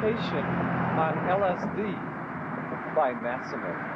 Vacation on LSD by Massimo.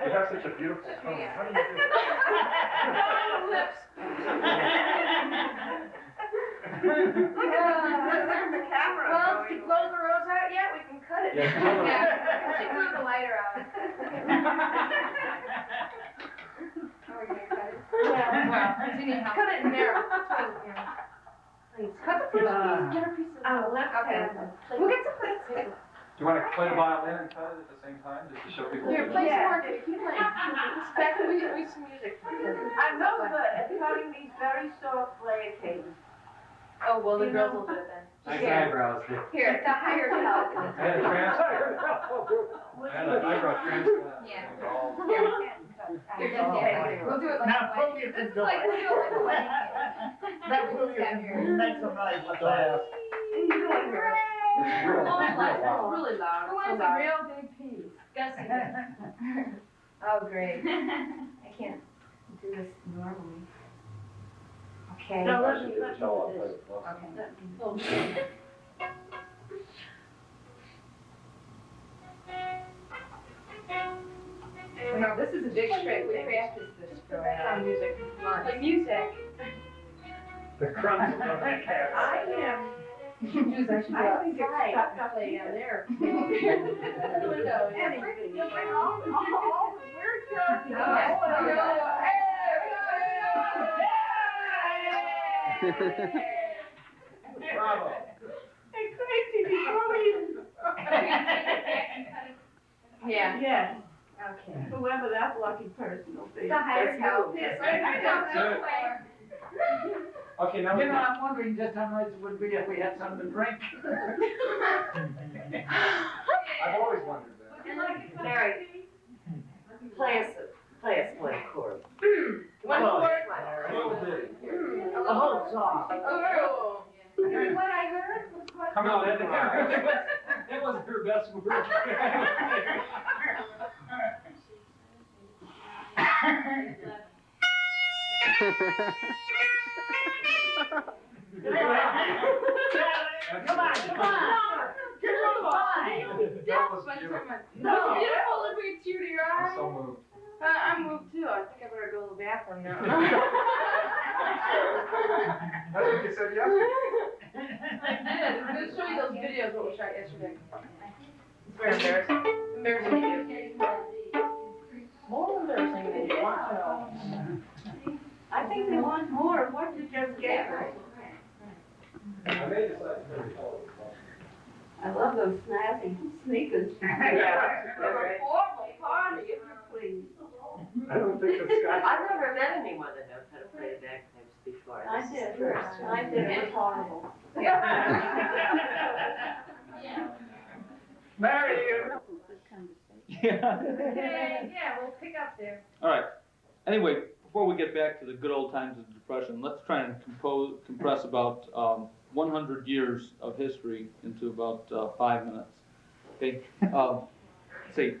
You have such a beautiful tone. How do you do it? Lips. Look at the camera. Well, if you blow the rose out yet, we can cut it. Yeah, totally. She blew the lighter out. Are we gonna cut it? Well, cut it in there. Please. Cut the first piece, get a piece of Oh, let's okay. We'll get some plates. Do you want to play the violin and cut it at the same time, just to show people? Here, play some Yeah. more. Keep playing. Back we some music. I'm no good at cutting these very soft layer cables. Oh, well, the girls will do it then. Nice Here. eyebrows. Here, it's a higher top. I had a transplant. I had an eyebrow transplant. Yeah. All- Here, we'll do it like Now, a wedding. Pookie, This is go like, we'll do it like a wedding. That Pookie can make some noise with that. It's really loud. Who wants a real big piece? Gussie. Oh, great. I can't do this normally. Okay. No, let me do this. Okay. Oh, No, this is a big trick. We practiced this for music. Like music. The crumbs of the cat. I am. I think it's stuck up in there. Bravo. Yeah. Yes, Okay. whoever that lucky person will be. The higher help. Okay, now we You know, I'm wondering just how nice it would be if we had something to drink. I've always wondered that. Mary, play us one chord. One Close. more. A little bit. A whole song. Oh. What I heard was what. Come on, Ed. It wasn't her best work. Come on, come on. That was beautiful. No. Beautiful if we cheer to your I'm eyes. so moved. I'm moved too. I think I better go to the bathroom now. That's what you said yesterday. I did. Let's show you those videos that we shot yesterday. It's very embarrassing. Embarrassing videos. More embarrassing than you want to know. I think they want more of what you just gave us. I may decide to carry forward. I love those snazzy sneakers. Yeah. Formal party, if you please. I don't think the sky. I've never met anyone that knows how to play the bagpipes before. I This is did, the first. I did, it was horrible. Mary, you. Yeah. Okay, yeah, we'll pick up there. All right. Anyway, before we get back to the good old times of the Depression, let's try and compress about 100 years of history into about 5 minutes. Okay. See,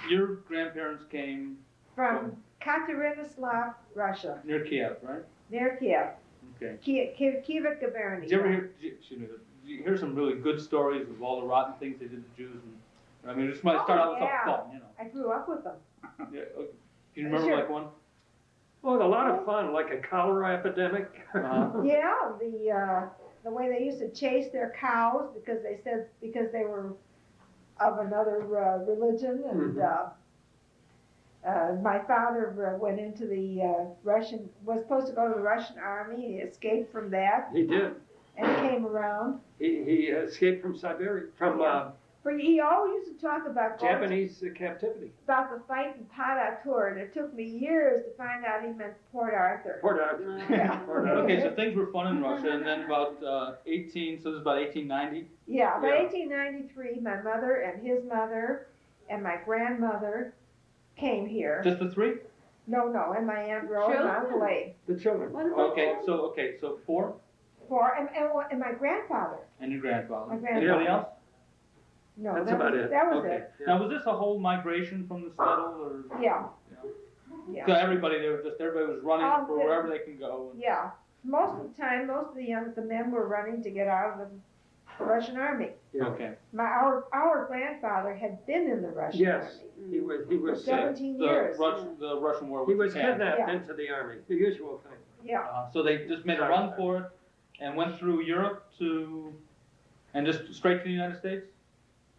your grandparents came From Katerinoslav, Russia, near Kiev, right? near Kiev. Okay. Kiev Gubernia. Did you ever hear? Excuse me. Did you hear some really good stories of all the rotten things they did to Jews? And I mean, just might start out with something yeah. fun, you know. I grew up with them. Yeah. Okay. Can you remember Sure. like one? Well, a lot of fun, like a cholera epidemic. Yeah, the way they used to chase their cows because they said they were of another religion, and my father went into the was supposed to go to the Russian army. He escaped from that He did. and came around. He escaped from Siberia, from But he always used to talk about going to Japanese captivity. about the fight in Port-Arthur, and it took me years to find out he meant Port Arthur. Port Arthur. Yeah. Port Arthur. Okay, so things were fun in Russia, and then about 18, so this is about 1890. Yeah, by Yeah. 1893, my mother and his mother and my grandmother came here. Just the three? No, and my Aunt Rose and Uncle Abe. The children. Okay, so four, And my grandfather. and your grandfather. My grandfather. Anybody else? No, That's that about was, it. that was Okay. it. Now, was this a whole migration from the settle, or Yeah. so Yeah. everybody was running for yeah. wherever they can go? Yeah. Most of the time, most of the men were running to get out of the Russian army. Yeah. Okay. Our grandfather had been in the Russian Yes, army he for was 17 years. The Russian war he with was Japan. kidnapped Yeah. into the army, the usual thing. Yeah. So they just made a run for it and went through Europe and just straight to the United States?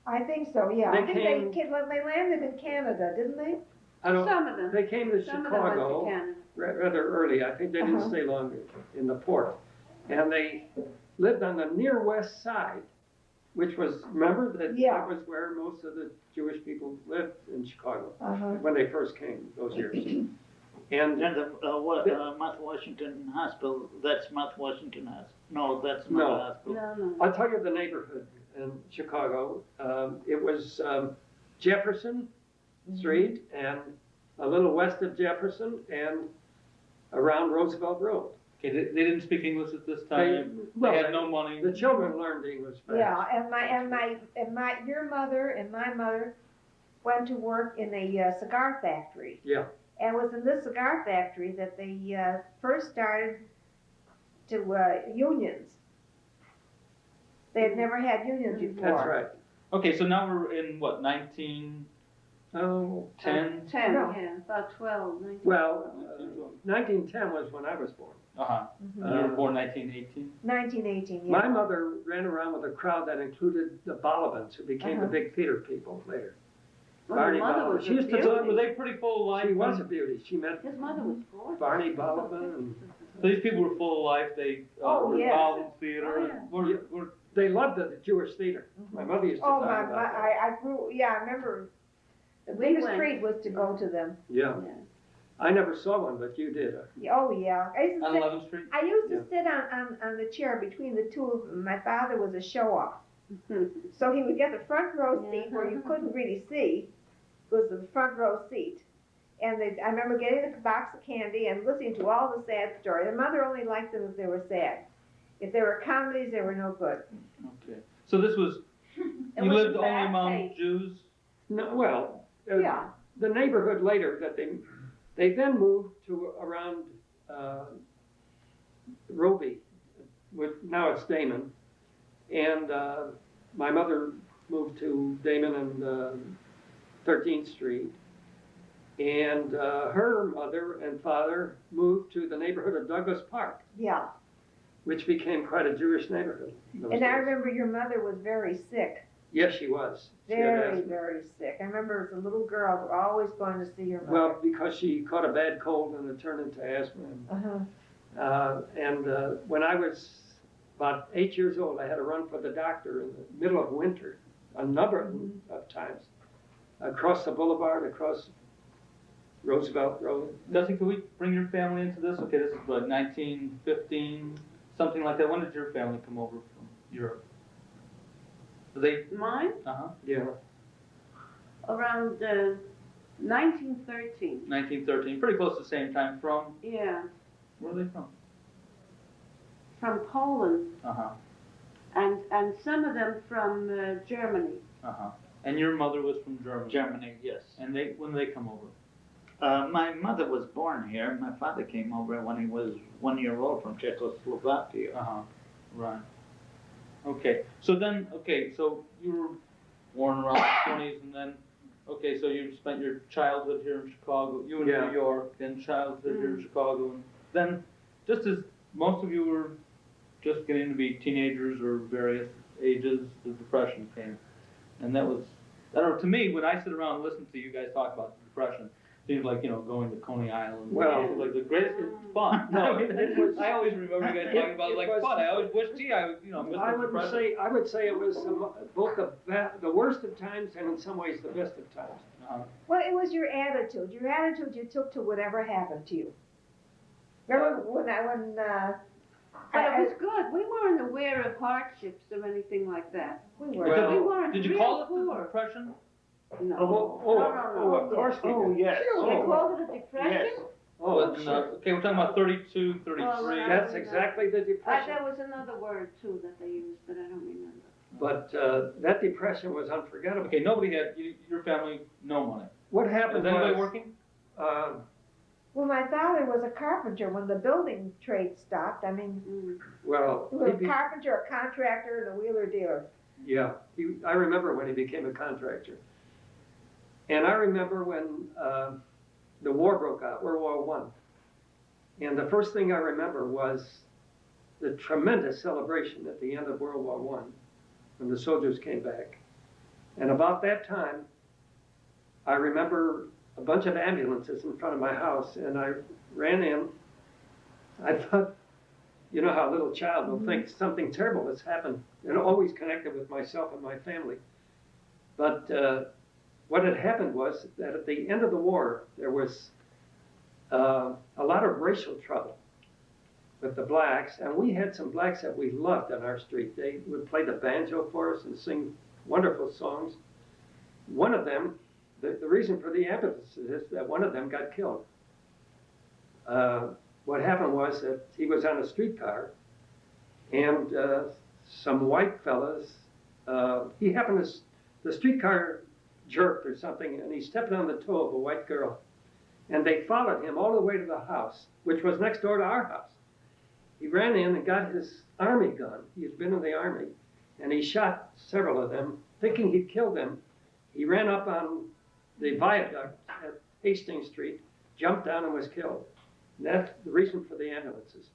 I think so, yeah. They I think came- they landed in Canada, didn't they? I don't. Some of them. They came to Some of them went to Chicago Canada. rather early. I think they didn't Uh-huh. stay long in the port, and they lived on the near west side, which was that Yeah. was where most of the Jewish people lived in Chicago Uh-huh. when they first came those years. And And Mount Washington Hospital, that's Mount Washington Hospital. No, that's No. not a hospital. No. I'll tell you the neighborhood in Chicago. It was Jefferson Street and a little west of Jefferson and around Roosevelt Road. Okay, they didn't speak English at this They, time, they had no money. The children learned English fast. Yeah, your mother and my mother went to work in a cigar factory. Yeah. And it was in this cigar factory that they first started to unions. They had never had unions before. That's right. Okay, so now we're in what, 1910? Oh, 10, No. yeah, about 12, 19. well, 1910 was when I was born. Uh-huh. You were born 1918? 1918, yeah. My mother ran around with a crowd that included the Bolivans, who became the Uh-huh. big theater people later. Well, Barney your mother Bolivan. was She used to So do were they pretty full of life? She was a beauty. She met His mother was gorgeous. Barney Bolivan, and So these people were full of life, they Oh, were yes. involved in theater, Oh, and were they loved the Jewish theater. My mother used to Oh, talk my, about that. I grew, yeah, I remember, the We biggest went- treat was to go to them. Yeah, Yeah. I never saw one, but you did. Oh, yeah. I used to on sit, 11th Street? I used to Yeah. sit on the chair between the two of them. My father was a show-off. So he would get the front row seat where you couldn't really see. It was the front row seat. And I remember getting a box of candy and listening to all the sad stories. And mother only liked them if they were sad. If they were comedies, they were no good. Okay. So this was, It you was lived a only bad among taste. Jews? No, well, Yeah. the neighborhood later that they then moved to around Roby, now it's Damon, and my mother moved to Damon and 13th Street, and her mother and father moved to the neighborhood of Douglas Park, Yeah. which became quite a Jewish neighborhood. in those And I days. remember your mother was very sick. Yes, she was. She had Very, asthma. very sick. I remember as a little girl, always going to see your mother. Well, because she caught a bad cold and it turned into asthma. Uh-huh. When I was about 8 years old, I had to run for the doctor in the middle of winter, a number of times, across the boulevard, across Roosevelt Road. Gussie, can we bring your family into this? Okay, this is like 1915, something like that. When did your family come over from Europe? Were they, Mine, uh-huh, Yeah. around 1913. 1913, pretty close to the same time. From, Yeah, where are they from? from Poland, Uh-huh, and some of them from Germany. uh-huh. And your mother was from Germany? Germany, yes. And when did they come over? My mother was born here. My father came over when he was 1 year old from Czechoslovakia. Uh-huh, right. Okay, so you were born around the 20s and then, okay, so you spent your childhood here in Chicago, you in Yeah. New York, then childhood here in Chicago, and then, just as most of you were just getting to be teenagers or various ages, the Depression came. And that was, I don't know, to me, when I sit around and listen to you guys talk about the Depression, seems like, going to Coney Island. Well- It was like the greatest, it's fun. No, it was- I always remember you guys talking about it like was- fun. I always wish, gee, I missed I the would Depression. say it was both the worst of times and in some ways the best of times. Well, it was your attitude you took to whatever happened to you. Remember But it was good. We weren't aware of hardships or anything like that. we were. Well, We weren't Did you real call it the poor. Depression? No. Of course we Oh, did. yes. They called it a depression? Yes. Oh, But, okay, we're talking about 32, 33. Well, that's exactly the depression. There was another word too that they used, but I don't remember. But that depression was unforgettable. Okay, nobody had, your family, no money. What Is happened anybody was, working? Well, my father was a carpenter when the building trade stopped. I mean, well, he was a carpenter, a contractor, and a wheeler dealer. yeah, I remember when he became a contractor. And I remember when the war broke out, World War I. And the first thing I remember was the tremendous celebration at the end of World War I, when the soldiers came back. And about that time, I remember a bunch of ambulances in front of my house, and I ran in. I thought, you know how a little child will think something terrible has happened, and always connected with myself and my family. But what had happened was that at the end of the war, there was a lot of racial trouble with the blacks, and we had some blacks that we loved on our street. They would play the banjo for us and sing wonderful songs. One of them, the reason for the emphasis is that one of them got killed. What happened was that he was on a streetcar, and some white fellas, he happened to, the streetcar jerked or something, and he stepped on the toe of a white girl. And they followed him all the way to the house, which was next door to our house. He ran in and got his army gun. He had been in the army, and he shot several of them, thinking he'd killed them. He ran up on the viaduct at Hastings Street, jumped down, and was killed. And that's the reason for the ambulances.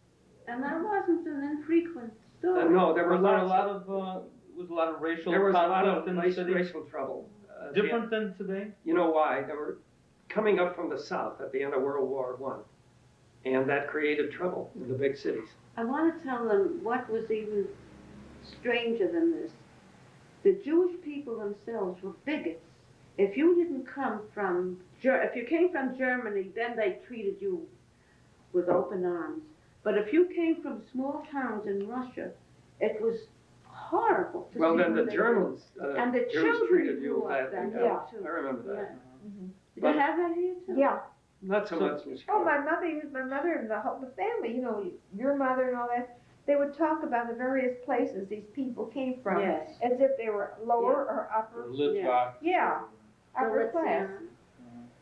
And that wasn't an infrequent story. No, there were Was there a lots. lot of, was a lot of racial There was a lot conflict of in the city? racial trouble. Different than today? You know why? They were coming up from the south at the end of World War I, and that created trouble in the big cities. I want to tell them what was even stranger than this. The Jewish people themselves were bigots. If you didn't come from, if you came from Germany, then they treated you with open arms. But if you came from small towns in Russia, it was horrible to Well, see then what the they Germans, did. And the Jews children treated you grew up badly. then, yeah. too. I remember that. Did you have that here too? Yeah. Not so much in Oh, Chicago. my mother and the whole the family, you know, your mother and all that, they would talk about the various places these people came from. Yes. As if they were lower or upper. Litvak. Yeah, upper let's, class.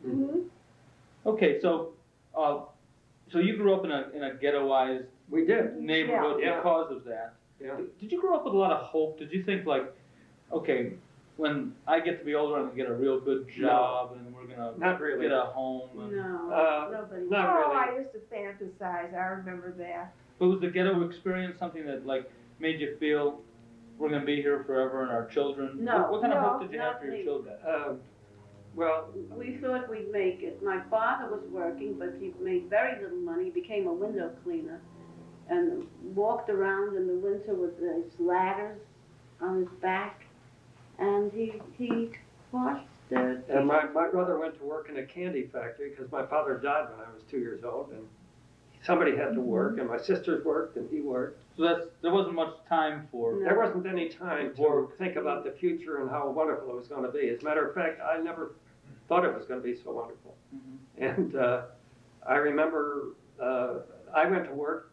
Mm-hmm. Okay, so you grew up in a ghettoized We did. neighborhood Yeah. because of that. Yeah. Did you grow up with a lot of hope? Did you think like, okay, when I get to be older, I'm gonna get a real good job, and we're gonna Not really. get a home? And, No, nobody. Not Oh, really. I used to fantasize, I remember that. But was the ghetto experience something that like made you feel we're gonna be here forever and our children? No, What kind of no, hope did you have not for your me. children? Well, We thought we'd make it. My father was working, but he made very little money. He became a window cleaner and walked around in the winter with his ladders on his back. And he washed the... and my brother went to work in a candy factory because my father died when I was 2 years old, and somebody had to work, and my sisters worked, and he worked. So there wasn't much time for. No. There wasn't any time to Work. think about the future and how wonderful it was going to be. As a matter of fact, I never thought it was going to be so wonderful. Mhm. And I remember I went to work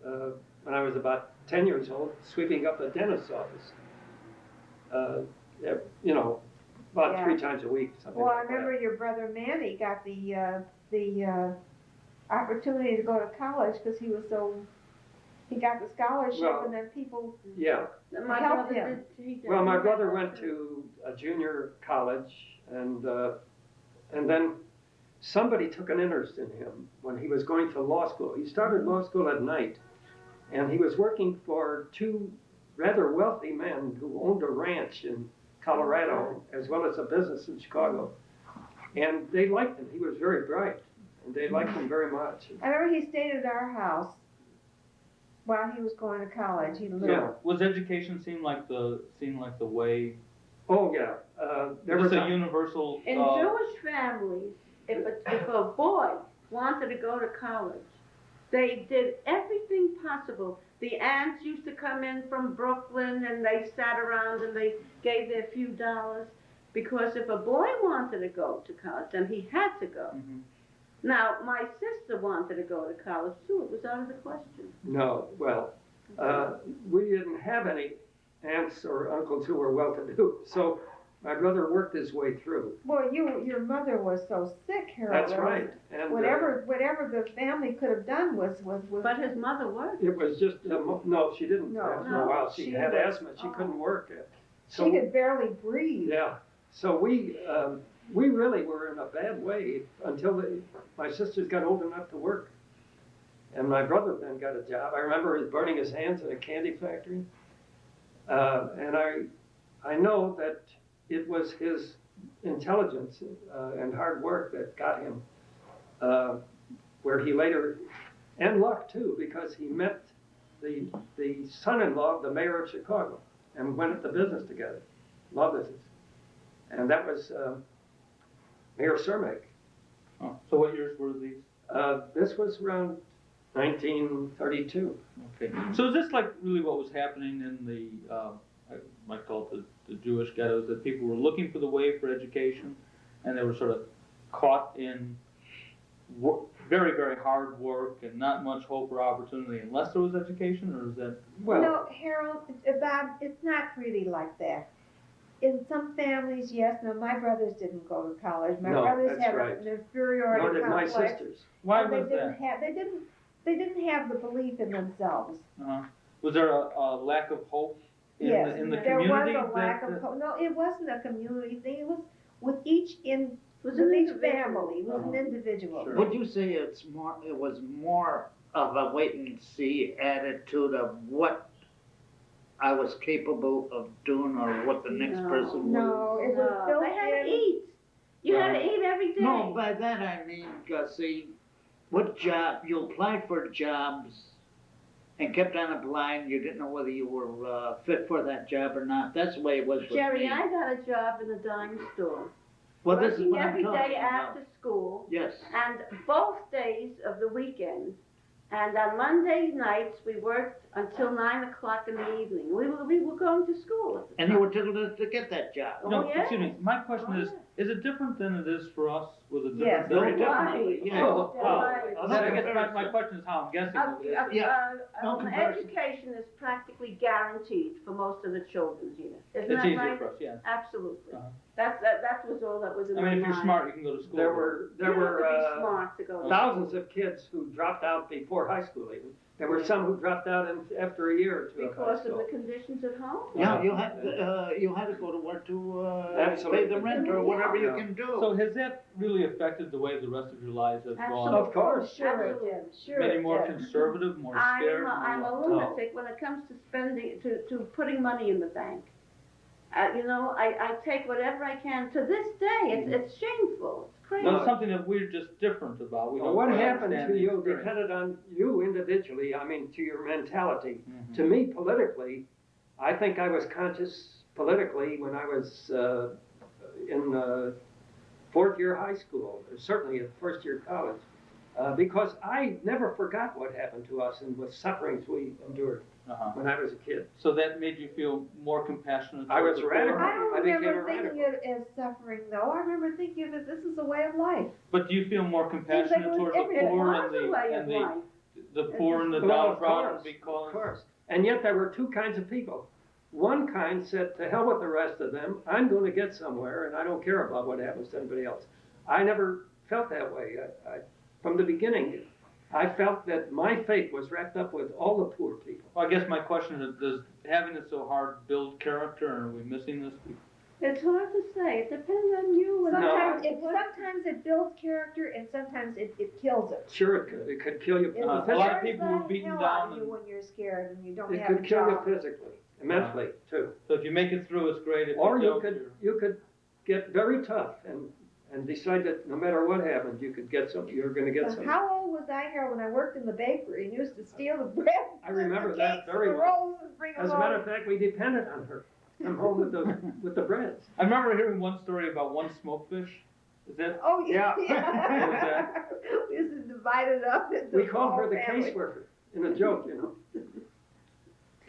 when I was about 10 years old, sweeping up a dentist's office. You know, about Yeah. 3 times a week, something Well, I like that. remember your brother Manny got the opportunity to go to college because he got the scholarship Well, and then people, Yeah. My helped brother him. did. Well, my brother went to a junior college, and then somebody took an interest in him when he was going to law school. He started law school at night, and he was working for 2 rather wealthy men who owned a ranch in Colorado as well as a business in Chicago. And they liked him. He was very bright, and they liked him very much. I remember he stayed at our house while he was going to college. He lived. Yeah. Was education seem like the way? Oh yeah, there Was was a universal. In Jewish families, if a boy wanted to go to college, they did everything possible. The aunts used to come in from Brooklyn and they sat around and they gave their few dollars. Because if a boy wanted to go to college, then he had to go. Mhm. Now, my sister wanted to go to college too. It was out of the question. No, well, we didn't have any aunts or uncles who were well-to-do, so my brother worked his way through. Well, your mother was so sick, Harold. That's right. And Whatever the family could have done was. But his mother worked. it was just no, she didn't. No, after no, a while, she she had was- asthma. She couldn't work. She could barely breathe. Yeah. So we really were in a bad way until my sisters got old enough to work, and my brother then got a job. I remember his burning his hands in a candy factory, and I know that it was his intelligence and hard work that got him where he later, and luck too, because he met the son-in-law of the mayor of Chicago and went into business together, law business. And that was Mayor Cermak. Oh, so what years were these? This was around 1932. Okay, so is this like really what was happening in the, I might call it the Jewish ghettos, that people were looking for the way for education, and they were sort of caught in very, very hard work and not much hope or opportunity unless there was education, or is that? Well, No, Harold, Bob, it's not really like that. In some families, yes. No, my brothers didn't go to college. My No, brothers that's had right. an inferiority nor did my complex. sisters. Why and was they that? didn't have the belief in themselves. Uh-huh. Was there a lack of hope in Yes, the there was community? a lack that- of hope. No, it wasn't a community thing. It was with each an each individual. family. It was Uh-huh. an individual. Sure. Would you say it was more of a wait and see attitude of what I was capable of doing or what the next No. person was? No, it was No, built they had to in. eat. You had to eat every day. No, by that I mean, Gussie, what job, you applied for jobs and kept on applying, you didn't know whether you were fit for that job or not. That's the way it was with Jerry, me. I got a job in a dime store. Well, this is Working what I'm every talking day about. after school, Yes. and both days of the weekend. And on Monday nights, we worked until 9 o'clock in the evening. We were going to school at the And you time. were tickled to get that job. No, Oh, yeah. excuse me, my question Oh, is it different than it is for us? Was it Yes. different? than- Very Why? definitely, yeah. Oh, Well, Why? I guess my question is how I'm guessing it is. Yeah. No comparison. Education is practically guaranteed for most of the children here. Isn't It's that easier right? for us, yeah. Absolutely. Uh-huh. That was all that was in I my mean, mind. if you're smart, you can go to school. There were You have to be uh, smart to go to thousands school. of kids who dropped out before high school even. There were some who dropped out after a year or two of high Because of school. the conditions at home. Yeah, you had to go to work to pay Absolutely. the rent or whatever you Yeah. can do. So has that really affected the way the rest of your lives have gone? Of course. Sure it Absolutely. did. Sure Many it more did. conservative, more scared? I'm a lunatic when it comes to spending, to putting money in the bank. I take whatever I can. To this day, it's shameful. It's crazy. No, it's something that we're just different about. We Well, don't what quite happened understand to the you experience. depended on you individually, I mean, to your mentality. Mhm. To me, politically, I think I was conscious politically when I was in fourth year high school, or certainly at first year college, because I never forgot what happened to us and the sufferings we endured Uh-huh. when I was a kid. So that made you feel more compassionate? I was towards the radical. poor? I don't I became remember a thinking radical. it as suffering, though. I remember thinking of it, this is a way of life. But do you feel more compassionate it was towards the everything. poor It and was a way of the life. the poor and the Well, of downtrodden course, because? Of course. And yet there were two kinds of people. One kind said, to hell with the rest of them, I'm going to get somewhere and I don't care about what happens to anybody else. I never felt that way. From the beginning, I felt that my fate was wrapped up with all the poor people. Well, I guess my question is, does having it so hard build character, and are we missing this? It's hard to say. It depends on you and Sometimes it builds character and sometimes it kills it. Sure, it could. It could kill you. It a lot of scares people were the beaten hell down out of you and- when you're scared and you don't It have a could kill you job. physically, mentally too. So if you make it through, it's great. If Or you you don't, could you're- you could get very tough and decide that no matter what happened, you could get something. You're going to get Now, something. how old was I here when I worked in the bakery and used to steal the bread? I remember the that cakes, very the well. rolls and bring them As a matter home. of fact, we depended on her. Come home with the breads. I remember hearing one story about one smokefish. Is that? Oh, yeah. Yeah. We used to divide it up into We called her whole the family. caseworker in a joke, you know.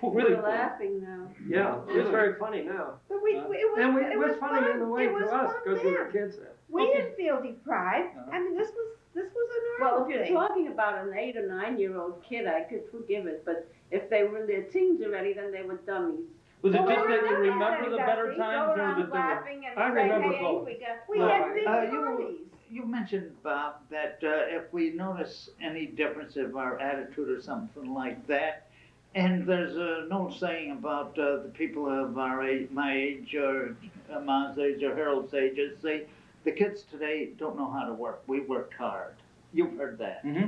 Really? we're laughing now. Yeah, it's very funny now. But it was, And it it was funny in a way it to was us fun because we were then. kids then. We Okay. didn't feel deprived. Uh-huh. I mean, this was a Well, normal if you're thing. talking about an 8 or 9-year-old kid, I could forgive it. But if they were in their teens already, then they were dummies. Was it Well, just we that you were remember the better Gussie, times, or that they were? laughing and I saying, remember hey, both. we got We No, had big you- parties. You mentioned, Bob, that if we notice any difference of our attitude or something like that, and there's an old saying about the people of our age, my age, or Mom's age, or Harold's age, is the kids today don't know how to work. We worked hard. You've heard that. Mm-hmm.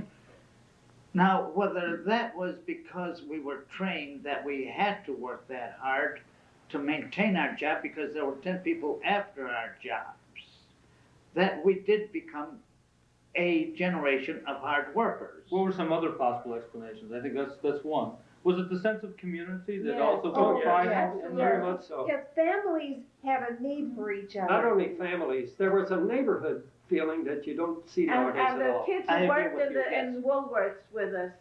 Now, whether that was because we were trained that we had to work that hard to maintain our job because there were 10 people after our jobs, that we did become a generation of hard workers. What were some other possible explanations? I think that's one. Was it the sense of community that Yes. also Oh, took pride? yes. in- Very much so. Yes, families had a need for each other. Not only families, there was a neighborhood feeling that you don't see And, nowadays and at the all. kids I who agree worked with in you, the, yes. in Woolworths with us,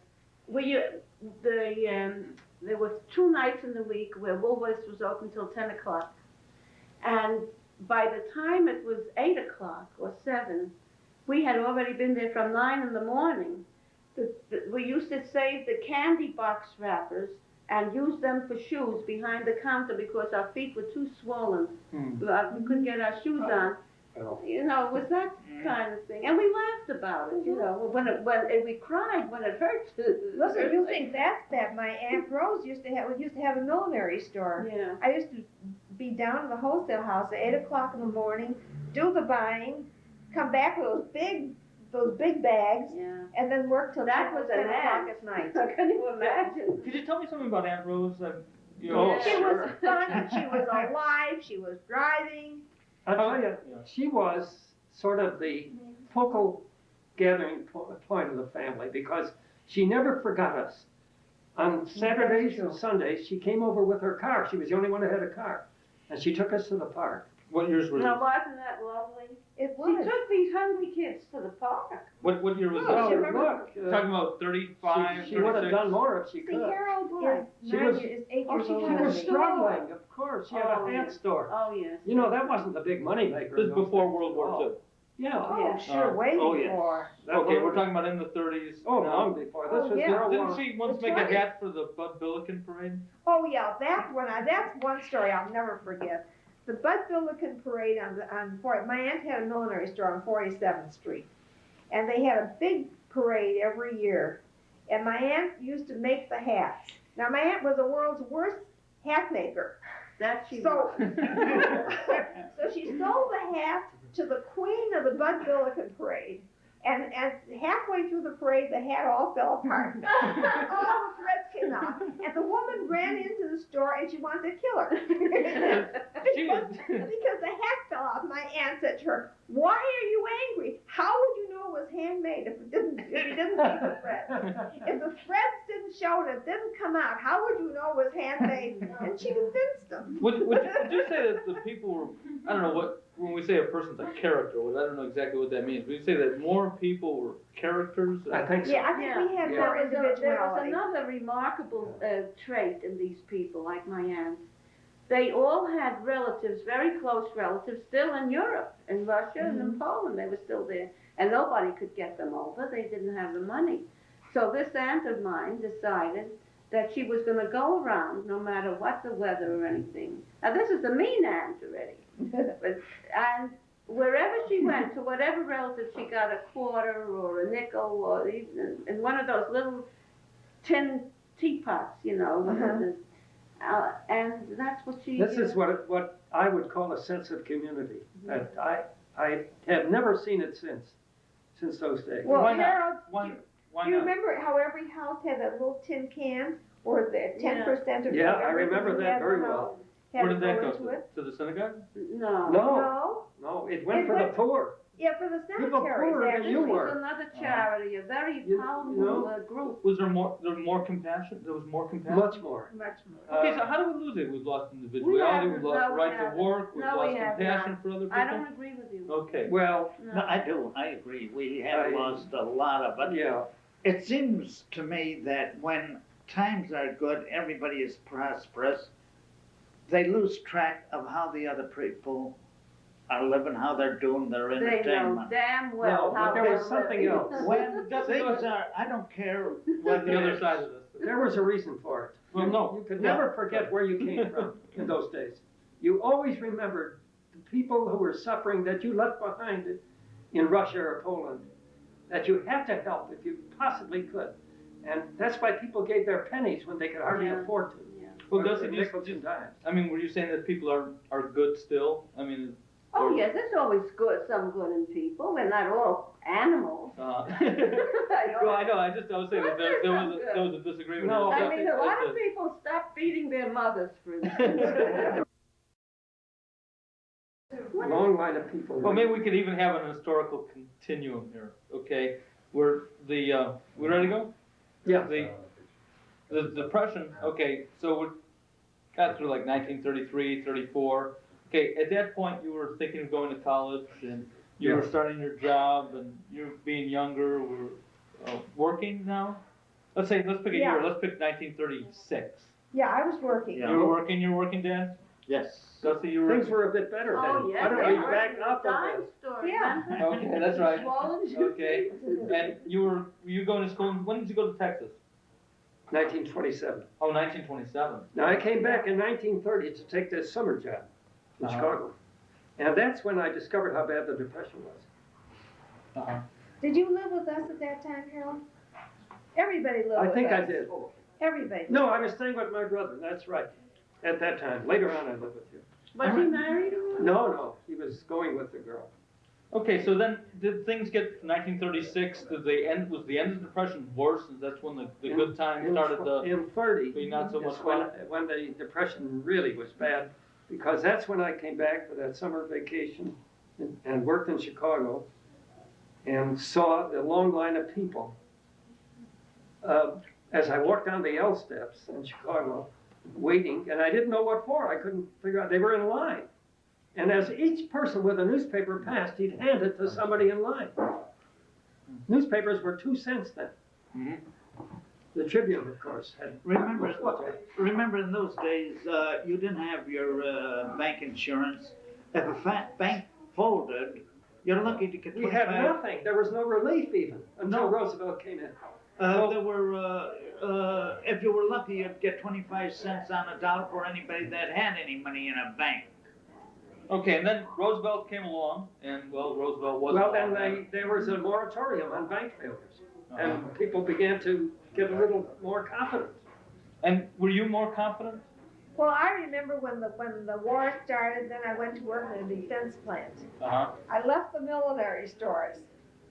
there were 2 nights in the week where Woolworths was open till 10 o'clock. And by the time it was 8 o'clock or 7, we had already been there from 9 in the morning. We used to save the candy box wrappers and use them for shoes behind the counter because our feet were too swollen. We couldn't get our shoes on. Oh. You know, it was that kind of thing. And we laughed about it, you know, and we cried when it hurt. Listen, you think that's bad? My Aunt Rose used to have a millinery store. Yeah. I used to be down at the wholesale house at 8 o'clock in the morning, do the buying, come back with those big bags, Yeah. and then work till That 10 was 10 an o'clock aunt. at night. Can you imagine? Could you tell me something about Aunt Rose? Oh, She sure. was fun, she was alive, she was driving. I'll tell you, Yeah. she was sort of the focal gathering point of the family because she never forgot us. On Saturdays and Sundays, she came over with her car. She was the only one who had a car. And she took us to the park. What years were Now, these? wasn't that lovely? It She was. took these hungry kids to the park. What year was Oh, this? look, Talking about 35, she would have 36? done more if she See, could. Harold What? is She 9 was- years, 8 Oh, years she older She than was me. struggling, of course. She had Oh, a yeah. hat store. Oh, yes. You know, that wasn't the big money maker. This in is those before days World at War all. II. Yeah. Oh, sure, way Oh, yes. before. That Okay, long- we're talking about in the 30s. Oh, now. long before. This Oh, was yeah. World Didn't War. she once The make a 20s. hat for the Bud Billiken parade? Oh yeah, that's one story I'll never forget. The Bud Billiken parade my aunt had a millinery store on 47th Street, and they had a big parade every year. And my aunt used to make the hats. Now my aunt was the world's worst hat maker. That she So, was. so she sold the hat to the queen of the Bud Billiken parade. And halfway through the parade, the hat all fell apart. All the threads came out. And the woman ran into the store and she wanted to kill her. She was. Because the hat fell off. My aunt said to her, "Why are you angry? How would you know it was handmade if you didn't see the threads? If the threads didn't show and it didn't come out, how would you know it was handmade?" And she convinced them. Would you say that the people were, I don't know what, when we say a person's a character, I don't know exactly what that means. Would you say that more people were characters? I think so. Yeah, I think we had Yeah. more There was individuality. another remarkable trait in these people, like my aunt. They all had relatives, very close relatives, still in Europe, in Russia and in Poland. They were still there. And nobody could get them over. They didn't have the money. So this aunt of mine decided that she was going to go around no matter what the weather or anything. Now, this is the mean aunt already. And wherever she went, to whatever relative, she got a quarter or a nickel or even in one of those little tin teapots, you know. And that's what she... This is what I would call a sense of community. And I have never seen it since those days. Well, Why not? Harold, Why do you not? remember how every house had that little tin can or the 10% of Yeah, I everything remember you that had in very the well. house had Where to did that go into it? to? To the synagogue? No. No, no, it went It for the went- poor. Yeah, for the People cemeteries, poorer than actually. you This were. was another charity, a very You powerful know? group. Was there more compassion? There was more compassion? Much more. Much more. Okay, so how do we lose it? We've lost We individuality, haven't. we've lost No, the we right to haven't. work, we've No, we lost have compassion not. for other people? I don't agree with you. Okay. Well, No, I do, I agree. We have lost a lot of it. yeah. It seems to me that when times are good, everybody is prosperous, they lose track of how the other people are living, how they're doing their They know entertainment. damn well No, how but there was they're something living. else. When That's things good. are, I don't care The whether other it's, side of this. There was a reason for it. Well, no. You could never forget where you came from in those days. You always remembered the people who were suffering that you left behind in Russia or Poland, that you had to help if you possibly could. And that's why people gave their pennies when they could hardly Yeah. afford to. Yeah. Well, Or Gussie, their do nickels you, and dimes. I mean, were you saying that people are good still? I mean, Oh, yes, there's always some good in people. We're not all animals. well, I know. I was saying that there was a disagreement. No, I mean, a lot It's of people stop beating their mothers, for instance. Long line of people. Well, maybe we could even have an historical continuum here. Okay, we ready to go? Yeah. The Depression. Okay, so we got through like 1933, 34. Okay, at that point you were thinking of going to college, and you were Yeah. starting your job and you being younger, were working now? Let's pick a Yeah. year, let's pick 1936. Yeah, I was working. Yeah. You were working, Dan? Yes. Gussie, you were Things were a bit better then. Oh, yeah. Why don't we back up a Dime bit? store, Yeah. remember? Okay, that's right. Swallowed you. Okay, and were you going to school, when did you go to Texas? 1927. Oh, 1927. Now, I came back in 1930 to take this summer job in Uh-huh. Chicago. And that's when I discovered how bad the Depression was. Uh-huh. Did you live with us at that time, Harold? Everybody lived with us. I think I did. Everybody. No, I was staying with my brother, that's right, at that time. Later on, I lived with you. Was he married or what? No, he was going with the girl. Okay, so then, did things get, 1936, was the end of the Depression worse, and that's when the good times started to In 30, be not so much is fun? when the Depression really was bad, because that's when I came back for that summer vacation and worked in Chicago and saw the long line of people. As I walked down the L steps in Chicago, waiting, and I didn't know what for. I couldn't figure out, they were in line. And as each person with a newspaper passed, he'd hand it to somebody in line. Newspapers were 2 cents then. Mhm. The Tribune, of course, had. Remember in those days, you didn't have your bank insurance. If a bank folded, you're lucky to get We had 25. nothing. There was no relief even until Roosevelt came in. There were, if you were lucky, you'd get 25 cents on a dollar for anybody that had any money in a bank. Okay, and then Roosevelt came along, and Roosevelt wasn't. Well, then along. there was a moratorium on bank failures, Uh-huh. and people began to get a little more confident. And were you more confident? Well, I remember when the war started, then I went to work in a defense plant. Uh-huh. I left the military stores.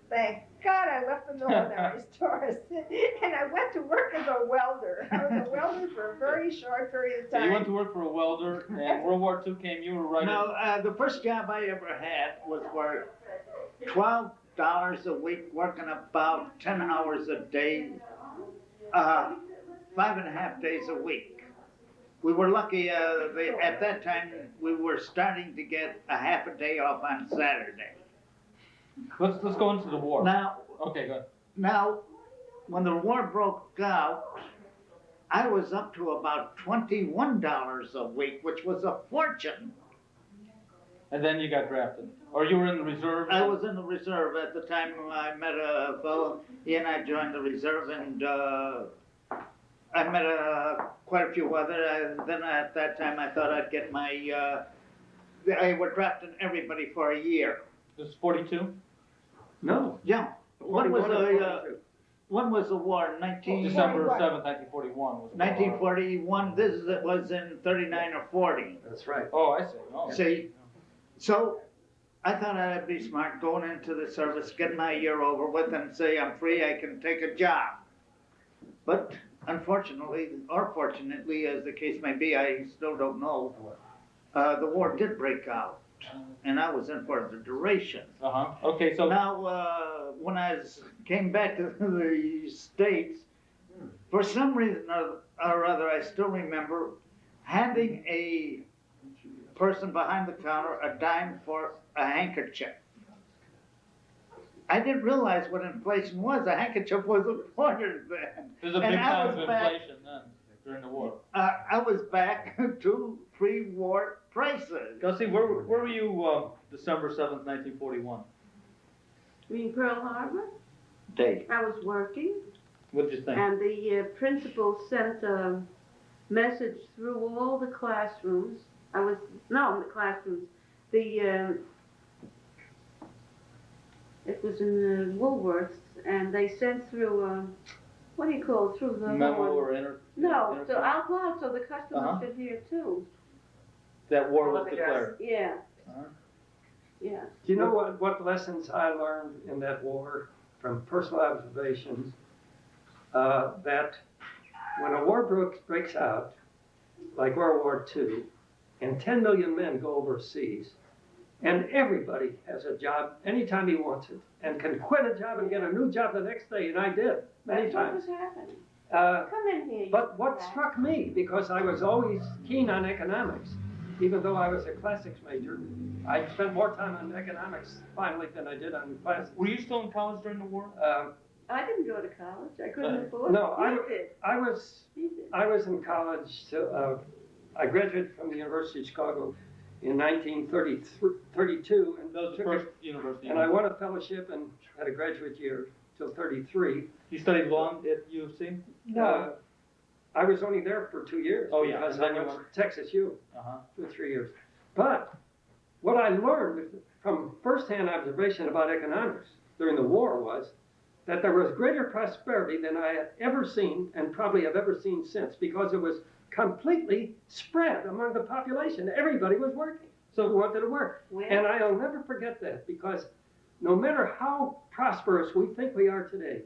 Thank God I left the military stores. And I went to work as a welder. I was a welder for a very short period of So time. you went to work for a welder, and World War II came, you were right. No, the first job I ever had was for $12 a week, working about 10 hours a day, 5.5 days a week. We were lucky, at that time, we were starting to get a half a day off on Saturday. Let's go into the war. Now, Okay, go ahead. Now, when the war broke out, I was up to about $21 a week, which was a fortune. And then you got drafted, or you were in the reserve? I was in the reserve at the time. I met a fellow. He and I joined the reserve, and I met quite a few other. Then at that time, I thought I'd get my. They were drafting everybody for a year. This is 42? No. Yeah. One was 41 and a 42. one was a war in December 7th, 1941 was the war. 1941. This was in 39 or 40. That's right. Oh, I see. Oh. See, so I thought I'd be smart going into the service, get my year over with, and say I'm free, I can take a job. But unfortunately, or fortunately, as the case may be, I still don't know, the war did break out, and I was in for the duration. Uh-huh. Okay, so Now, when I came back to the States, for some reason or other, I still remember handing a person behind the counter a dime for a handkerchief. I didn't realize what inflation was. A handkerchief was $1 then. there's a and big I time was of back- inflation then, during the war. I was back to pre-war prices. Gussie, where were you December 7th, 1941? You mean Pearl Harbor? Day. I was working, What did you think? and the principal sent a message through all the classrooms. In the classrooms. It was in the Woolworths, and they sent through, what do you call it, through the Memo horn. or No, so intercom? out loud, so the customers Uh-huh. should hear too. That war was declared. Yeah. Uh-huh. Yeah. Do you know what lessons I learned in that war from personal observations? That when a war breaks out, like World War II, and 10 million men go overseas, and everybody has a job anytime he wants it, and can quit a job and get a new job the next day, and I did, many That's what times. was happening. Uh, Come in here. But what struck me, because I was always keen on economics, even though I was a classics major, I spent more time on economics finally than I did on classics. Were you still in college during the war? I didn't go to college. I couldn't afford it. No, You did. I was in college till, I graduated from the University of Chicago in 1932 and That was the took first it, university. and I won a fellowship and had a graduate year till 33. You studied law at U of C? No. I was only there for 2 years. Oh, yeah. Because And I then you went to Texas U Uh-huh. for 3 years. But what I learned from firsthand observation about economics during the war was that there was greater prosperity than I had ever seen and probably have ever seen since, because it was completely spread among the population. Everybody was working, so who wanted to work. Well, And I'll never forget that, because no matter how prosperous we think we are today,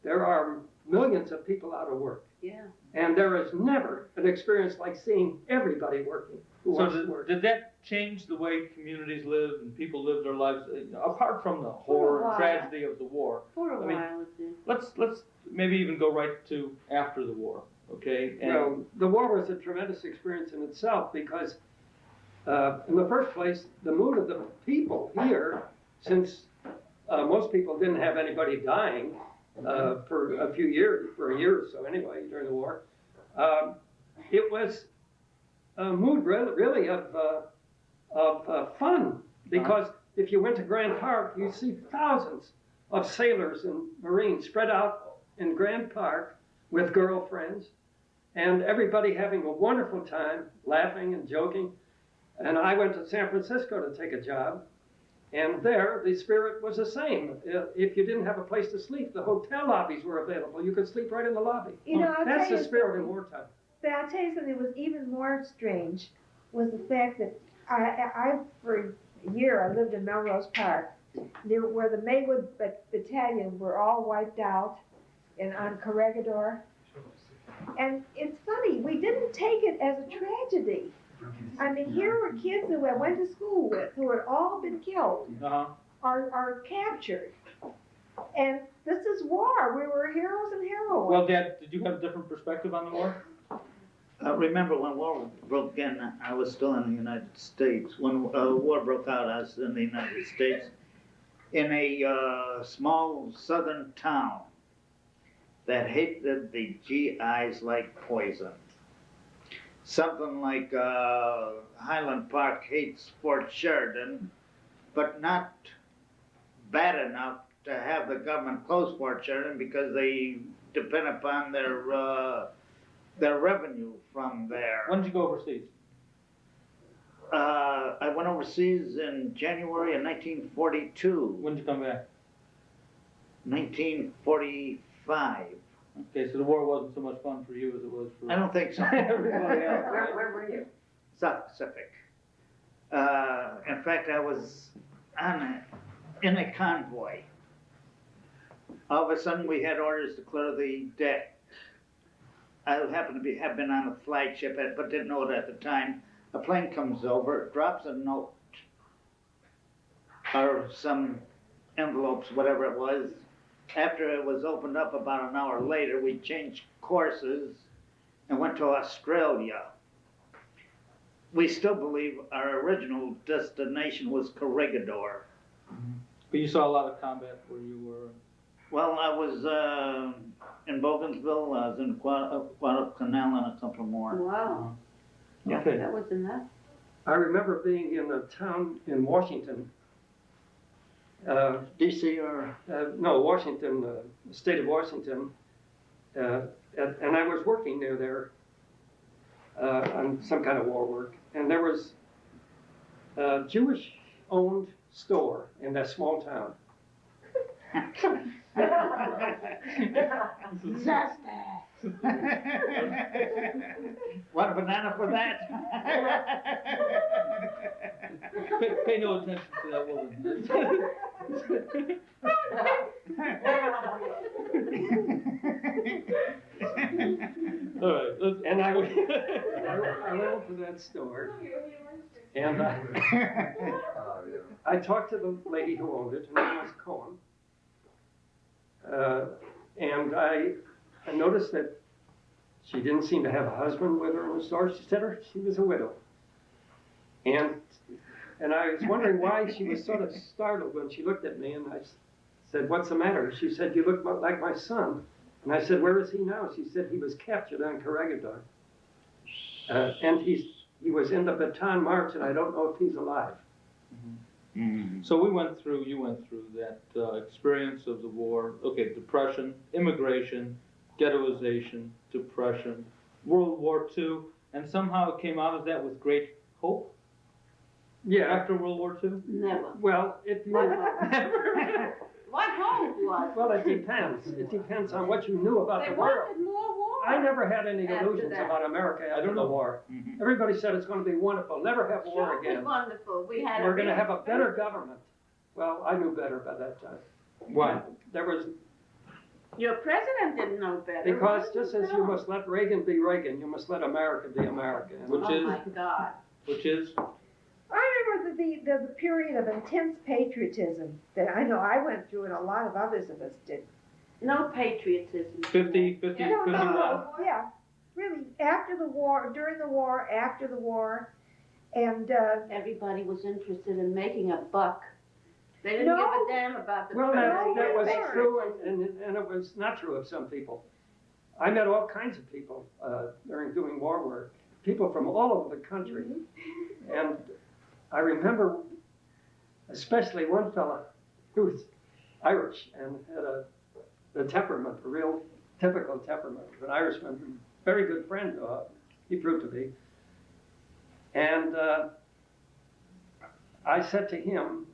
there are millions of people out of work. yeah. And there is never an experience like seeing everybody working who So wants to work. did that change the way communities lived and people lived their lives, apart from the horror and while. tragedy of the war? For a I mean, while it did. Let's maybe even go right to after the war, okay? And Well, the war was a tremendous experience in itself because, in the first place, the mood of the people here, since most people didn't have anybody dying for a few years, for a year or so anyway, during the war, it was a mood really of fun. Because if you went to Grand Park, you see thousands of sailors and Marines spread out in Grand Park with girlfriends, and everybody having a wonderful time, laughing and joking. And I went to San Francisco to take a job, and there the spirit was the same. If you didn't have a place to sleep, the hotel lobbies were available. You could sleep right in the lobby. You know, I'll That's tell the you spirit in wartime. But I'll tell you something that was even more strange was the fact that I for a year, I lived in Melrose Park, where the Maywood Battalion were all wiped out and on Corregidor. And it's funny, we didn't take it as a tragedy. I mean, here were kids who I went to school with who had all been killed Uh-huh. or captured. And this is war. We were heroes and heroines. Well, Dad, did you have a different perspective on the war? Remember when war broke in, I was still in the United States. When war broke out, I was in the United States in a small southern town that hated the GIs like poison. Something like Highland Park hates Fort Sheridan, but not bad enough to have the government close Fort Sheridan because they depend upon their revenue from there. When did you go overseas? I went overseas in January of 1942. When did you come back? 1945. Okay, so the war wasn't so much fun for you as it was for I don't think so. everybody else. Where were you? South Pacific. In fact, I was in a convoy. All of a sudden, we had orders to clear the deck. I happened to have been on a flagship, but didn't know it at the time. A plane comes over, drops a note, or some envelopes, whatever it was. After it was opened up about an hour later, we changed courses and went to Australia. We still believe our original destination was Corregidor. But you saw a lot of combat where you were. Well, I was in Bougainville, I was in Guadalcanal, and a couple more. Wow. Yeah. Okay. That was enough. I remember being in a town in Washington. DC or? No, Washington, the state of Washington. And I was working near there on some kind of war work. And there was a Jewish-owned store in that small town. Want a banana for that? Pay no attention to that woman. All right, And I went to that store, and I talked to the lady who owned it. Her name was Cohen. And I noticed that she didn't seem to have a husband with her in the store. She said she was a widow. And I was wondering why she was sort of startled when she looked at me, and I said, "What's the matter?" She said, "You look like my son." And I said, "Where is he now?" She said, "He was captured on Corregidor. And he was in the Bataan March, and I don't know if he's alive." So you went through that experience of the war. Okay, depression, immigration, ghettoization, depression, World War II, and somehow it came out of that with great hope Yeah. after World War II? Never. Well, What hope was? well, it depends. It depends on what you knew about They the world. wanted more war. I never had any After illusions that. about America I after don't the know. war. Everybody said it's going to be wonderful. Never have war Sure, it was again. wonderful. We had We're going to real have a better government. Well, I knew better by that time. Why? There was Your president didn't know better. because Why did just he as you know? must let Reagan be Reagan, you must let America be America. And Which Oh is- my God. Which is? I remember the period of intense patriotism that I know I went through and a lot of others of us did. No patriotism. 50, No, 51? yeah, really, after the war, during the war, after the war, and, Everybody was interested in making a buck. They didn't No. give a damn about the well, that was Sure. true, and it was not true of some people. I met all kinds of people during doing war work, people from all over the country. And I remember especially one fella who was Irish and had a temperament, a real typical temperament of an Irishman, very good friend, he proved to be. And I said to him,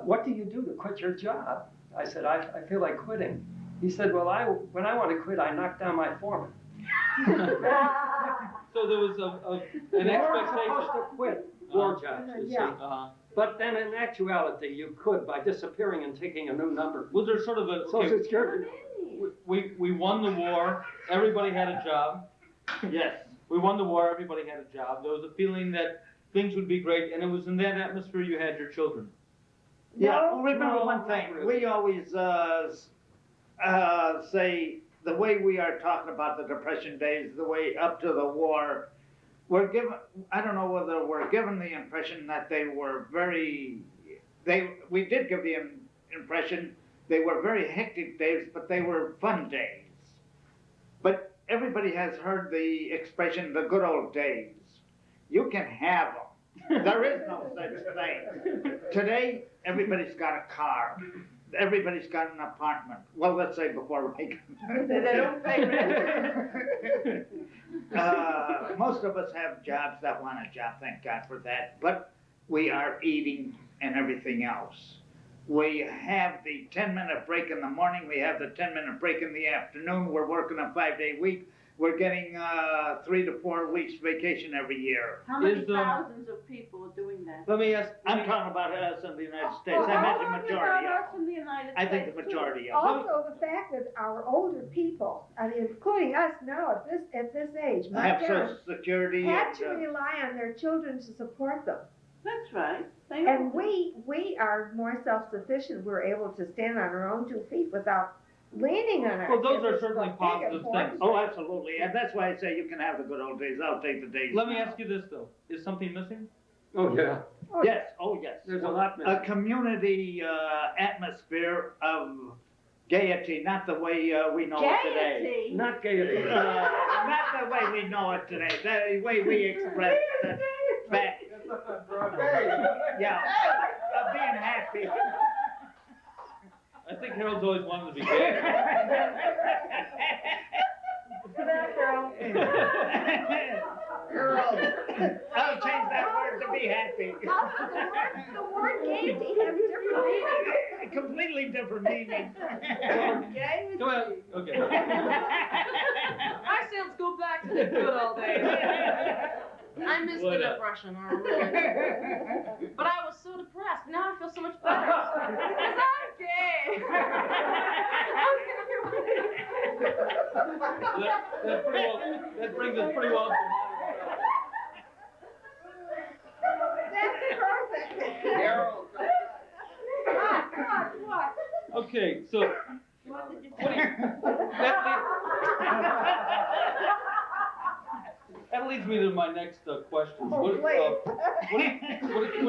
"What do you do to quit your job?" I said, I feel like quitting. He said, "Well, when I want to quit, I knock down my foreman." So there was an You weren't expectation. supposed to quit war jobs, you see. Yeah. But then in actuality, you could by disappearing and taking a new number. Was there sort of a, Social okay, Security. we won the war, everybody had a job. Yes. We won the war, everybody had a job. There was a feeling that things would be great, and it was in that atmosphere you had your children. Yeah, No, remember no, one not thing, really. we always, say, the way we are talking about the Depression days, the way up to the war, we're given, I don't know whether we're given the impression that they were we did give the impression they were very hectic days, but they were fun days. But everybody has heard the expression, the good old days. You can have them. There is no such thing. Today, everybody's got a car. Everybody's got an apartment. Well, let's say before Reagan. They don't pay rent. Most of us have jobs that want a job, thank God for that. But we are eating and everything else. We have the 10-minute break in the morning. We have the 10-minute break in the afternoon. We're working a 5-day week. We're getting 3 to 4 weeks vacation every year. How many Is, thousands of people are doing that? Let me ask. I'm talking about us in the United States. Oh, I meant I'm the talking majority About of us in the United I States. think the too. majority of them. also the fact that our older people, I mean, including us now at this age, my Have parents Social Security. had to and, rely on their children to support them. That's right. They And don't- we are more self-sufficient. We're able to stand on our own 2 feet without leaning on our Well, those kids. are It's certainly a big positive importance. things. Oh, absolutely. And that's why I say you can have the good old days. I'll take the days. Let me ask you this though: is something missing? Oh, yeah. Yes, oh, yes. There's a lot A missing. community atmosphere of gaiety, not the way we know it today. Gaiety. Not gaiety. Not the way we know it today. The way we express the fact. Yeah, of being happy. I think Harold's always wanted to be gay. I'll change that word to be happy. The word gaiety has different meanings. Completely different meaning. Gaiety. Go ahead. Okay. I say let's go back to the good old days. I miss the Whatever. depression, I really do. But I was so depressed. Now I feel so much better. Because I'm gay. That brings us pretty well. That's perfect. Harold. What? Okay, so What did you what do say? you, that that leads me to my next question. What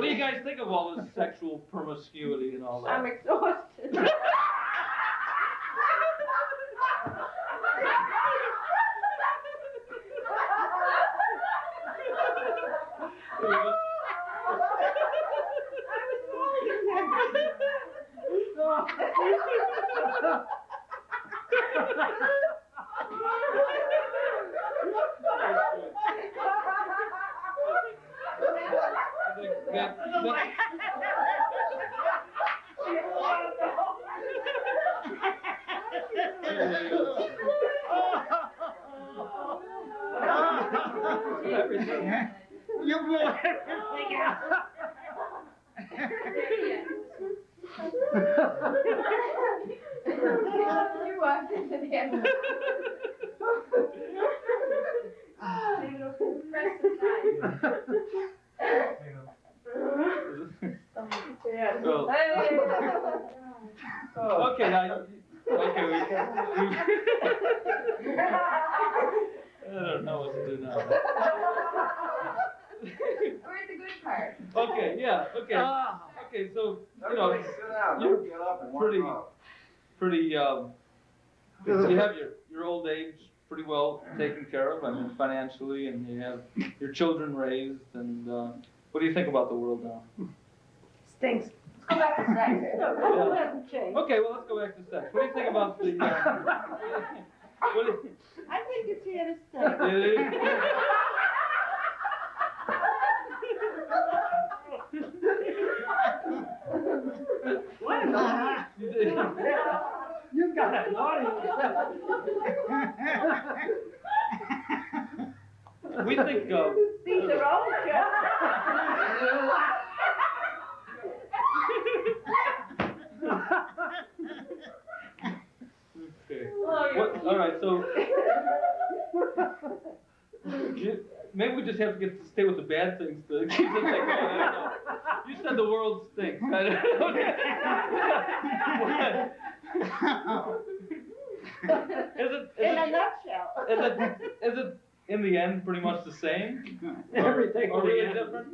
do you guys think of all this sexual promiscuity and all that? I'm exhausted. You blew everything out. You walked into the ambulance. Press the Okay, now, okay, I don't know what to do now. We're at the good part. Okay, yeah, okay. Okay, so, you know, Everybody sit down, you're don't get up and pretty- walk off. you have your old age pretty well taken care of, I mean, financially, and you have your children raised, and, what do you think about the world now? Stinks. Let's go back to sex. No, it hasn't changed. Okay, well, let's go back to sex. What do you think about the, what do you, I think it's here to stay. You got that naughty. We think, These are all okay. What, all right, so maybe we just have to stay with the bad things to keep this thing going. I don't know. You said the world stinks. I don't know. in a nutshell. Is it in the end pretty much the same? Everything. Or really different?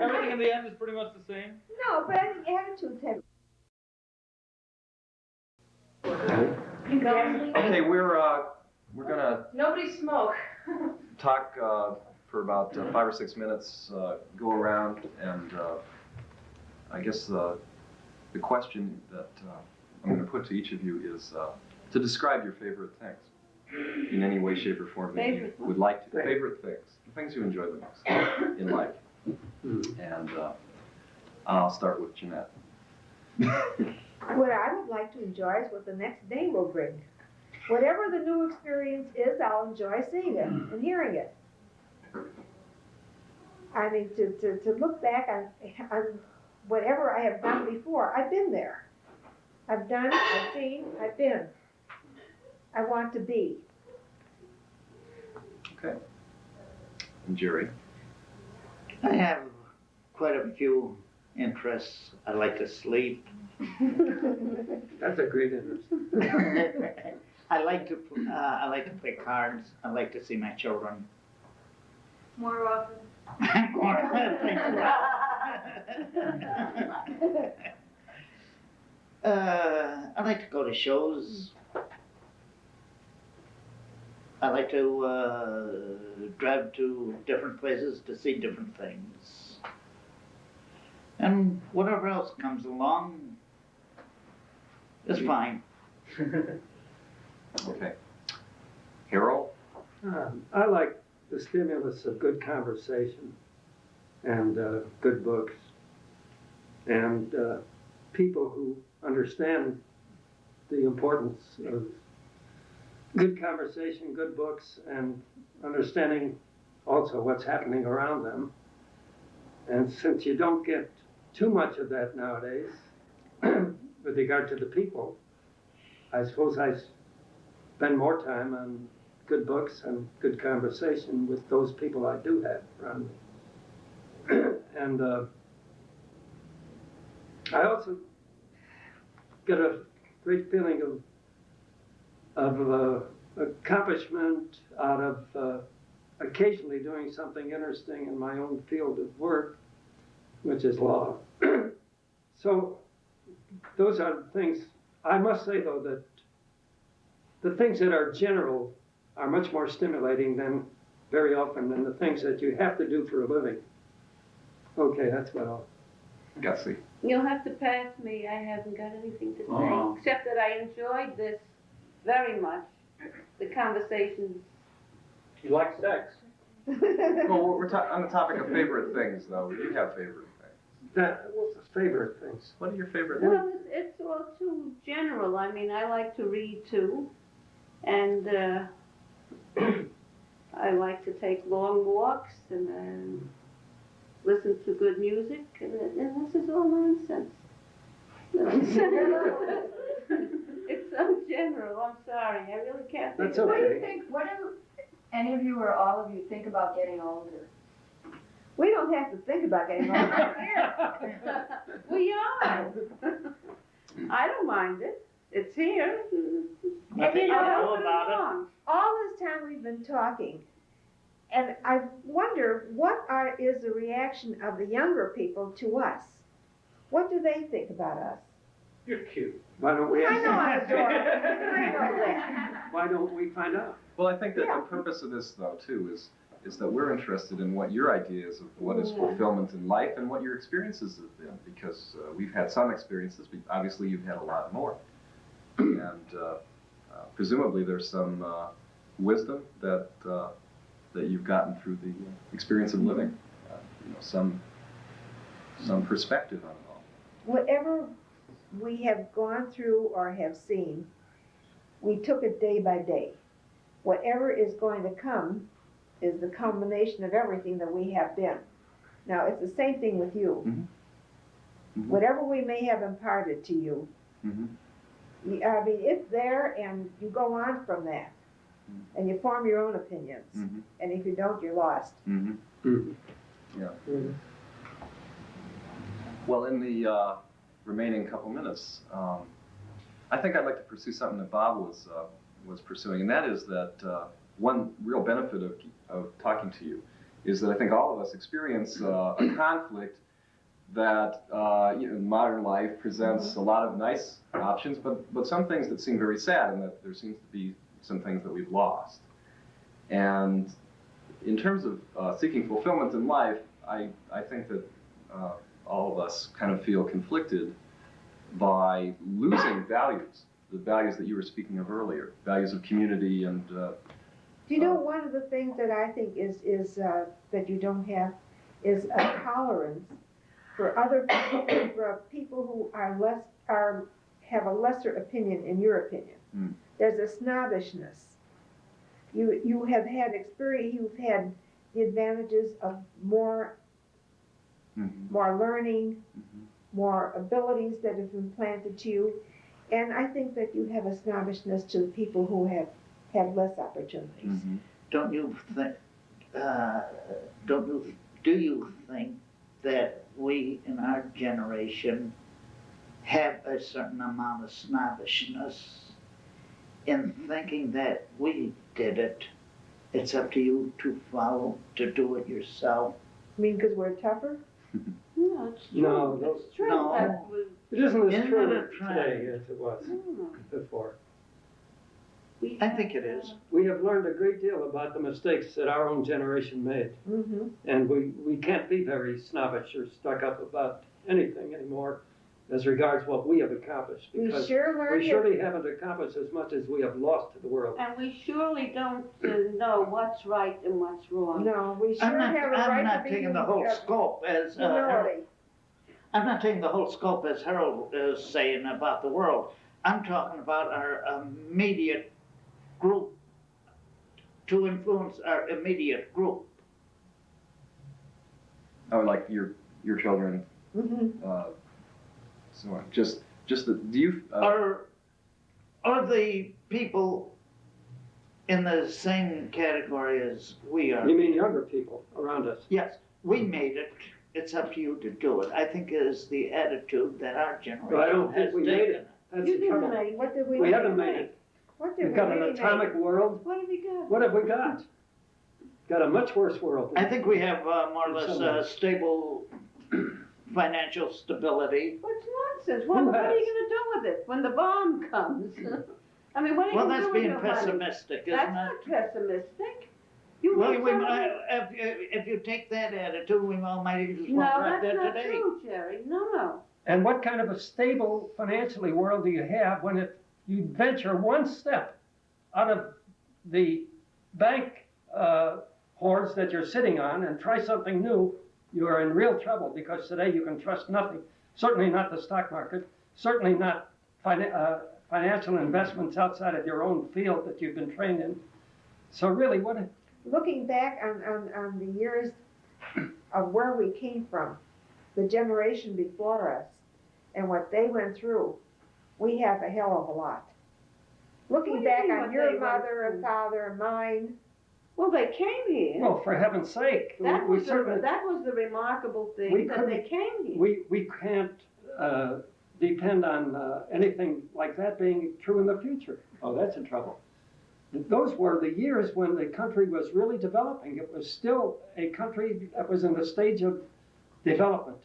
Everything in the end is pretty much the same? No, but I think attitudes have. You go. Okay, we're gonna Nobody smoke. talk, for about 5 or 6 minutes, go around, and, I guess the question that, I'm gonna put to each of you is, to describe your favorite things, in any way, shape, or form that you Favorite would like to, favorite things, the things you enjoy the most in life. And, I'll start with Jeanette. What I would like to enjoy is what the next day will bring. Whatever the new experience is, I'll enjoy seeing it and hearing it. I mean, to look back on whatever I have done before, I've been there. I've done, I've seen, I've been. I want to be. Okay. And Jerry? I have quite a few interests. I like to sleep. That's a great interest. I like to play cards. I like to see my children. More often. I like to go to shows. I like to drive to different places to see different things. And whatever else comes along is fine. Okay. Harold? I like the stimulus of good conversation and good books and people who understand the importance of good conversation, good books, and understanding also what's happening around them. And since you don't get too much of that nowadays, with regard to the people, I suppose I spend more time on good books and good conversation with those people I do have around me. And I also get a great feeling of accomplishment out of a occasionally doing something interesting in my own field of work, which is law. So those are the things, I must say though that the things that are general are much more stimulating than very often than the things that you have to do for a living. Okay, that's what I'll. Gussie. You'll have to pass me, I haven't got anything to say, Oh. except that I enjoyed this very much, the conversations. You like sex? Well, we're on the topic of favorite things, though. You have favorite things. That was the favorite things. What are your favorite things? Well, it's all too general, I mean, I like to read too, and I like to take long walks and listen to good music, and this is all nonsense. It's so general, I'm sorry, I really can't think That's of What do okay. you think, what do any of you or all of you think about getting older? We don't have to think about getting older. We are. I don't mind it, it's here. I think I know know about it. All this time we've been talking, and I wonder is the reaction of the younger people to us? What do they think about us? You're cute. Why don't we? I know I'm adorable. I know that. Why don't we find out? Well, I think that Yeah. the purpose of this, though, too, is that we're interested in what your ideas of what is Yeah. fulfillment in life and what your experiences have been, because we've had some experiences, but obviously you've had a lot more. And presumably there's some wisdom that you've gotten through the experience of living, some perspective on it all. Whatever we have gone through or have seen, we took it day by day. Whatever is going to come is the culmination of everything that we have been. Now, it's the same thing with you. Mhm. Whatever we may have imparted to you, Mm-hmm. I mean, it's there and you go on from that. And you form your own opinions. Mm-hmm. And if you don't, you're lost. Mm-hmm. Mhm. Yeah. Mhm. Well, in the remaining couple minutes, I think I'd like to pursue something that Bob was pursuing, and that is that one real benefit of talking to you is that I think all of us experience a conflict that in modern life presents a lot of nice options, but some things that seem very sad, and that there seems to be some things that we've lost. And in terms of seeking fulfillment in life, I think that all of us kind of feel conflicted by losing values, the values that you were speaking of earlier, values of community and. Do you know one of the things that I think is that you don't have is a tolerance for other people, for people who have a lesser opinion in your opinion. Mm. There's a snobbishness. You have had experience. You've had the advantages of more learning, more abilities that have been planted to you, and I think that you have a snobbishness to the people who have had less opportunities. Mm-hmm. Don't you think, do you think that we in our generation have a certain amount of snobbishness in thinking that we did it? It's up to you to follow, to do it yourself. I mean, because we're tougher? No, it's true. No, It's true. no. That was, It isn't as Isn't true it a trend? today as it was no, before. we I have, think it is. We have learned a great deal about the mistakes that our own generation made. Mm-hmm. And we can't be very snobbish or stuck up about anything anymore as regards what we have accomplished. We Because sure learned we surely haven't accomplished as much as we have lost to the world. And we surely don't know what's right and what's wrong. No, we sure have a right I'm not to be taking the whole scope as humility. I'm not taking the whole scope as Harold is saying about the world. I'm talking about our immediate group, to influence our immediate group. Oh, like your children. Mm-hmm. So on. Just the. Do you? Are the people in the same category as we are? You mean younger people around us? Yes, we made it. It's up to you to do it. I think it is the attitude that our generation But I don't think has we made taken. it. That's You the didn't trouble. make What did we We make? haven't made it. What did We've got we an really atomic make? world. What have you got? What have we got? got a much worse world. I think we have more or Some less stable financial stability. What's nonsense? What are has? you gonna do with it when the bomb comes? I mean, what are you Well, gonna that's do with being your money? pessimistic, isn't That's it? not pessimistic. You Well, need we something- might, if you take that attitude, we all might just No, walk right that's there not today. true, Jerry. No. And what kind of a stable financially world do you have when you venture one step out of the bank hoards that you're sitting on and try something new? You are in real trouble because today you can trust nothing. Certainly not the stock market. Certainly not financial investments outside of your own field that you've been trained in. So really, Looking back on the years of where we came from, the generation before us, and what they went through, we have a hell of a lot. What do Looking you back mean on what they your went mother and through? father and mine, Well, they came here. well, for heaven's sake, that we was certainly the remarkable We thing that couldn't- they came here. we can't depend on anything like that being true in the future. Oh, that's in trouble. Those were the years when the country was really developing. It was still a country that was in the stage of development.